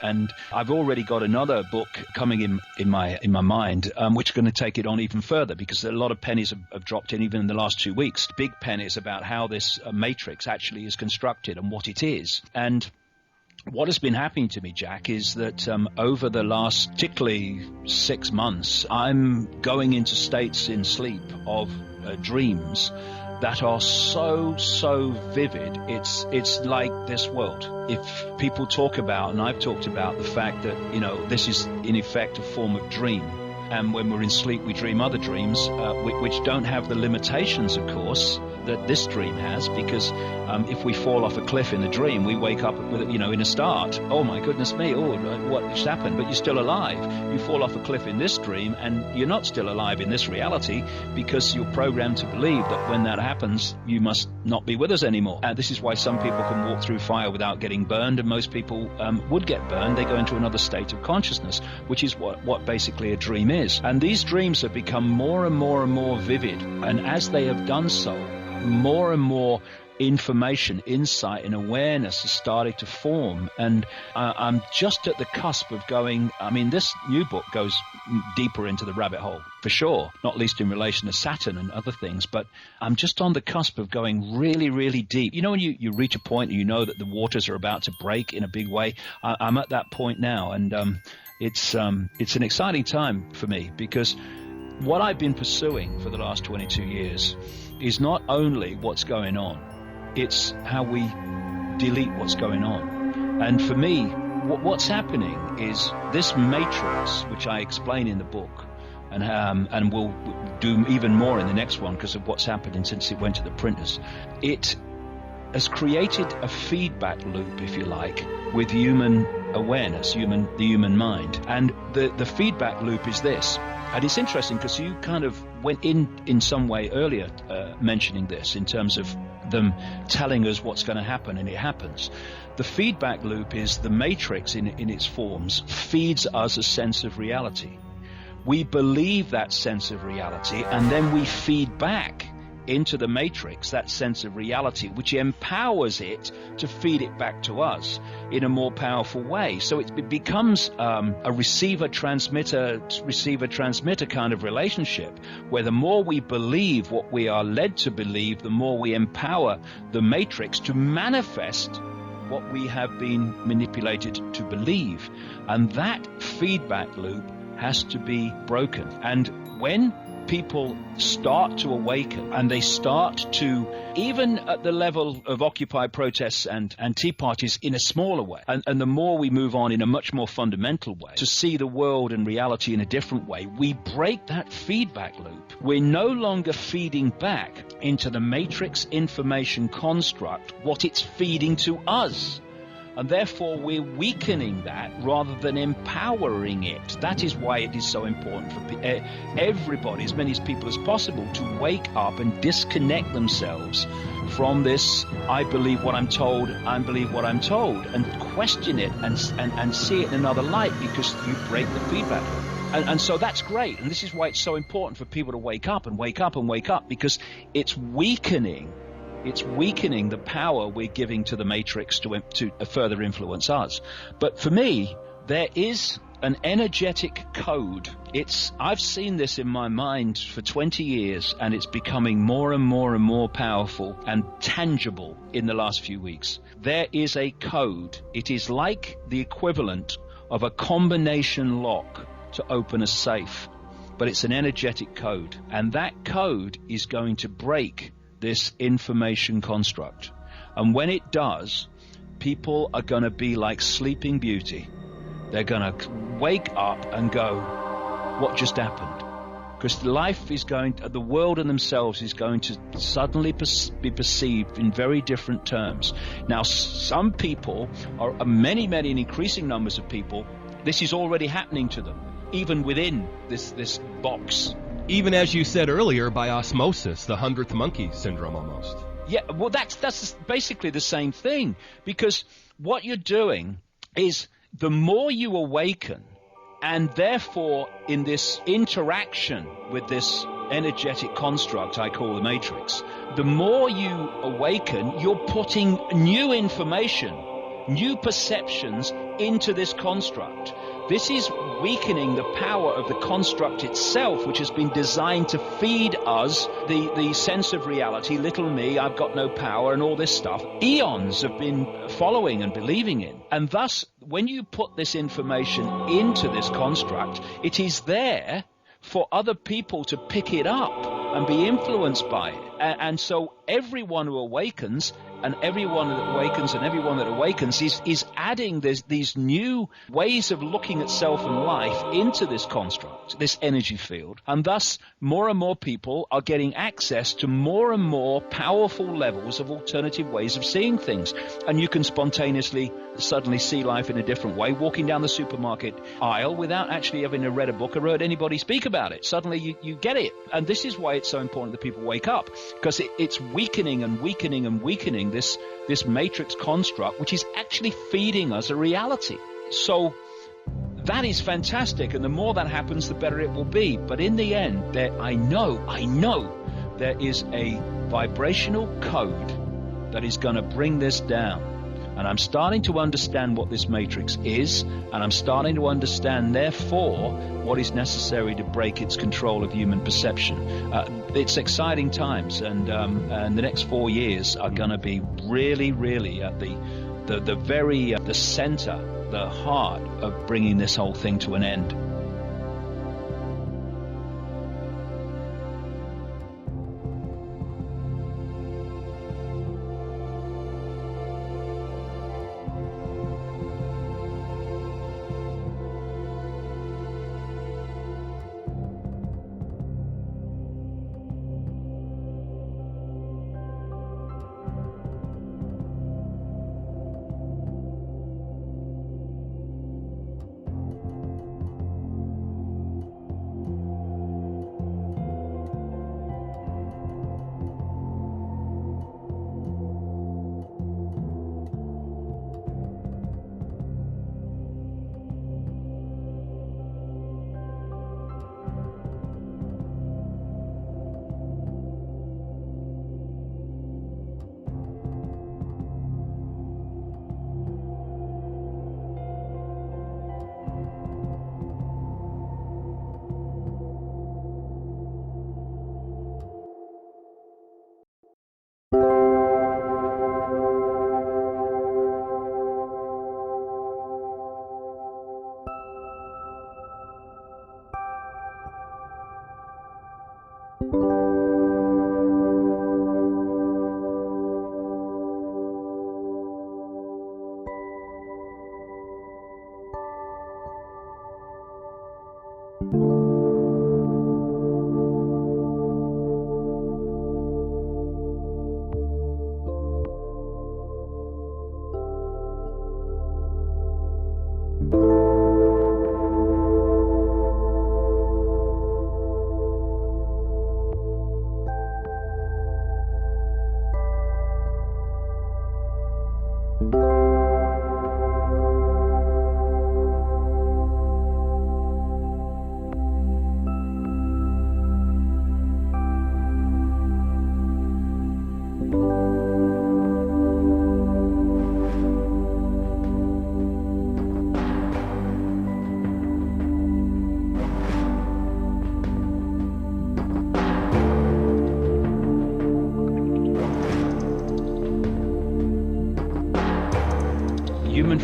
And I've already got another book coming in my mind, which is going to take it on even further, because a lot of pennies have dropped in even in the last 2 weeks. Big pennies about how this matrix actually is constructed and what it is. And what has been happening to me, Jack, is that over the last particularly 6 months, I'm going into states in sleep of dreams that are so vivid. It's like this world. If people talk about, and I've talked about the fact that, this is in effect a form of dream. And when we're in sleep, we dream other dreams, which don't have the limitations, of course, that this dream has, because if we fall off a cliff in a dream, we wake up with in a start. Oh my goodness me! Oh, what just happened? But you're still alive. You fall off a cliff in this dream, and you're not still alive in this reality, because you're programmed to believe that when that happens, you must not be with us anymore. And this is why some people can walk through fire without getting burned, and most people would get burned. They go into another state of consciousness, which is what basically a dream is. And these dreams have become more and more vivid, and as they have done so, more and more information, insight, and awareness has started to form. And I'm just at the cusp of going, this new book goes deeper into the rabbit hole, for sure, not least in relation to Saturn and other things, but I'm just on the cusp of going really deep. When you reach a point and you know that the waters are about to break in a big way, I'm at that point now, and it's an exciting time for me, because what I've been pursuing for the last 22 years is not only what's going on, it's how we delete what's going on. And for me, what's happening is this matrix, which I explain in the book, and we'll do even more in the next one because of what's happening since it went to the printers. It has created a feedback loop, if you like, with human awareness, the human mind. And the feedback loop is this. And it's interesting because you kind of went in some way earlier mentioning this in terms of them telling us what's going to happen, and it happens. The feedback loop is the matrix in its forms feeds us a sense of reality. We believe that sense of reality, and then we feed back into the matrix that sense of reality, which empowers it to feed it back to us in a more powerful way. So it becomes a receiver-transmitter kind of relationship, where the more we believe what we are led to believe, the more we empower the matrix to manifest what we have been manipulated to believe. And that feedback loop has to be broken. And when people start to awaken, and they start to, even at the level of Occupy protests and Tea parties in a smaller way, and the more we move on in a much more fundamental way to see the world and reality in a different way, we break that feedback loop. We're no longer feeding back into the matrix information construct what it's feeding to us. And therefore, we're weakening that rather than empowering it. That is why it is so important for everybody, as many people as possible, to wake up and disconnect themselves from this, I believe what I'm told, I believe what I'm told, and question it and see it in another light, because you break the feedback. And so that's great. And this is why it's so important for people to wake up, because it's weakening the power we're giving to the matrix to further influence us. But for me, there is an energetic code. I've seen this in my mind for 20 years, and it's becoming more and more powerful and tangible in the last few weeks. There is a code. It is like the equivalent of a combination lock to open a safe, but it's an energetic code. And that code is going to break this information construct. And when it does, people are going to be like Sleeping Beauty. They're going to wake up and go, what just happened? Because the world and themselves is going to suddenly be perceived in very different terms. Now, some people, many and increasing numbers of people, this is already happening to them, even within this box. Even as you said earlier, by osmosis, the 100th monkey syndrome almost. Yeah, well, that's basically the same thing, because what you're doing is the more you awaken, and therefore in this interaction with this energetic construct I call the matrix, the more you awaken, you're putting new information, new perceptions into this construct. This is weakening the power of the construct itself, which has been designed to feed us the sense of reality, little me, I've got no power, and all this stuff. Eons have been following and believing in. And thus, when you put this information into this construct, it is there for other people to pick it up and be influenced by it. And so everyone who awakens, and everyone that awakens is adding these new ways of looking at self and life into this construct, this energy field. And thus, more and more people are getting access to more and more powerful levels of alternative ways of seeing things. And you can spontaneously suddenly see life in a different way, walking down the supermarket aisle without actually having read a book or heard anybody speak about it. Suddenly you get it. And this is why it's so important that people wake up, because it's weakening and weakening and weakening this matrix construct, which is actually feeding us a reality. So that is fantastic, and the more that happens, the better it will be. But in the end, I know there is a vibrational code that is going to bring this down. And I'm starting to understand what this matrix is, and I'm starting to understand, therefore, what is necessary to break its control of human perception. It's exciting times, and the next 4 years are going to be really, really at the center, the heart of bringing this whole thing to an end.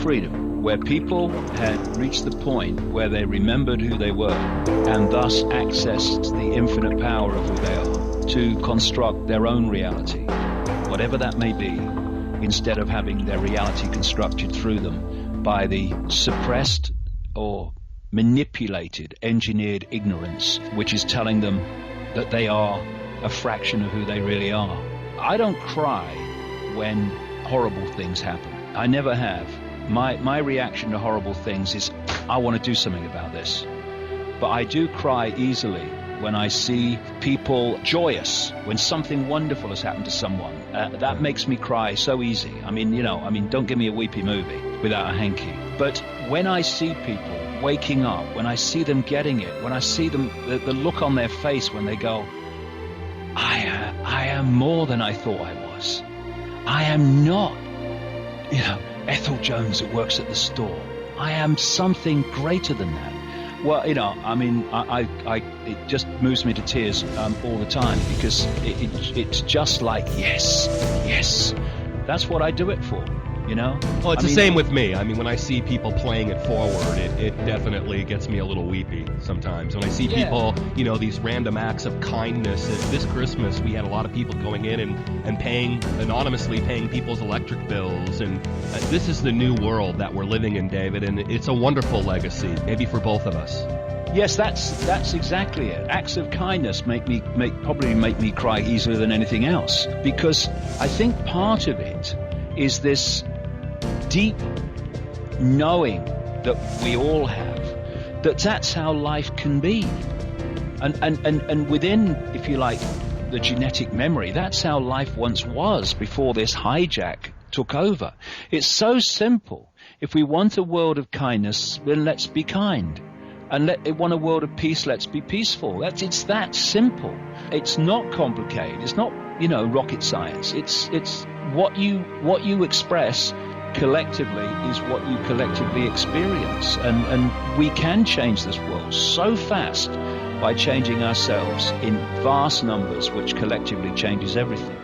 Freedom, where people had reached the point where they remembered who they were and thus accessed the infinite power of who they are to construct their own reality, whatever that may be, instead of having their reality constructed through them by the suppressed or manipulated, engineered ignorance, which is telling them that they are a fraction of who they really are. I don't cry when horrible things happen. I never have. My reaction to horrible things is, I want to do something about this. But I do cry easily when I see people joyous, when something wonderful has happened to someone. That makes me cry so easy. I mean, don't give me a weepy movie without a hanky. But when I see people waking up, when I see them getting it, when I see them, the look on their face when they go, I am more than I thought I was. I am not, Ethel Jones that works at the store. I am something greater than that. Well, you know, I mean, it just moves me to tears all the time, because it's just like, yes, that's what I do it for, you know? Well, it's the same with me. I mean, when I see people playing it forward, it definitely gets me a little weepy sometimes. When I see people, you know, these random acts of kindness. This Christmas, we had a lot of people going in and anonymously paying people's electric bills. And this is the new world that we're living in, David, and it's a wonderful legacy, maybe for both of us. Yes, that's exactly it. Acts of kindness probably make me cry easier than anything else, because I think part of it is this deep knowing that we all have, that's how life can be, and within, if you like, the genetic memory, that's how life once was before this hijack took over. It's so simple. If we want a world of kindness, then let's be kind. And want a world of peace, let's be peaceful. It's that simple. It's not complicated. It's not, you know, rocket science. It's what you express collectively is what you collectively experience. And we can change this world so fast by changing ourselves in vast numbers, which collectively changes everything.